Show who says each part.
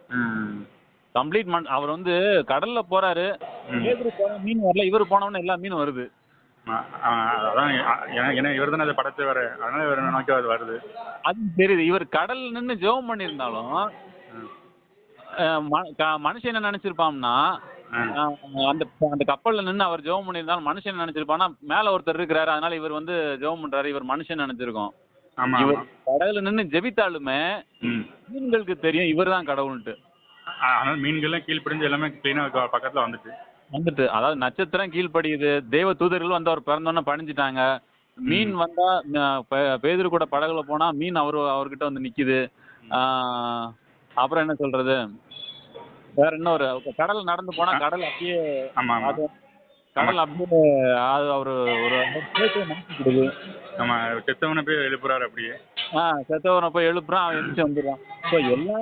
Speaker 1: ம்.
Speaker 2: கம்ப்ளீட் அவர் வந்து கடல்ல போறாரு,
Speaker 1: ம்.
Speaker 2: பேதுரு போனா மீன் வரல, இவர் போனவொடனே எல்லா மீனும் வருது.
Speaker 1: அதான் ஏன்னா இவர் தானே அதை படைச்சவர், அதனால இவர் நோக்கி அது வருது.
Speaker 2: அது தெரியுது. இவர் கடல் நின்னு ஜெபம் பண்ணியிருந்தாலும்,
Speaker 1: ம்.
Speaker 2: மனுஷன் என்ன நினைச்சிருப்பான்னா, அந்த அந்த கப்பல்ல நின்னு அவர் ஜெபம் பண்ணியிருந்தாலும் மனுஷன் என்ன நினைச்சிருப்பான்னா, மேல ஒருத்தர் இருக்கிறாரு, அதனால இவர் வந்து ஜெபம் பண்றாரு, இவர் மனுஷன் நினைச்சிருக்கோம்.
Speaker 1: ஆமா,
Speaker 2: இவர்
Speaker 1: ஆமா.
Speaker 2: கடல்ல நின்னு ஜெபித்தாலுமே
Speaker 1: ம்.
Speaker 2: மீன்களுக்கு தெரியும் இவர் தான் கடவுள்ன்ட்டு.
Speaker 1: அதனால மீன்கள்லாம் கீழ்ப்படிஞ்சு எல்லாமே கிளீனா பக்கத்துல வந்துட்டு.
Speaker 2: அதாவது நட்சத்திரம் கீழ்ப்படியுது, தேவ தூதர்கள் வந்து அவர் பிறந்தோன்னே பணிஞ்சிட்டாங்க. மீன் வந்தா பேதுரு கூட படகுல போனா மீன் அவர்கிட்ட வந்து நிக்குது. அப்புறம் என்ன சொல்றது, வேற என்ன, ஒரு கடல் நடந்து போனா கடல் அப்படியே
Speaker 1: ஆமா, ஆமா.
Speaker 2: கடல் அப்படியே அது அவரு ஒரு மாற்றிக்கிடுது.
Speaker 1: நம்ம செத்தவனை போய் எழுப்புறாரு அப்படியே.
Speaker 2: செத்தவனை போய் எழுப்புறான், அவன் எந்திரிச்சு வந்துடுறான். ஸோ எல்லா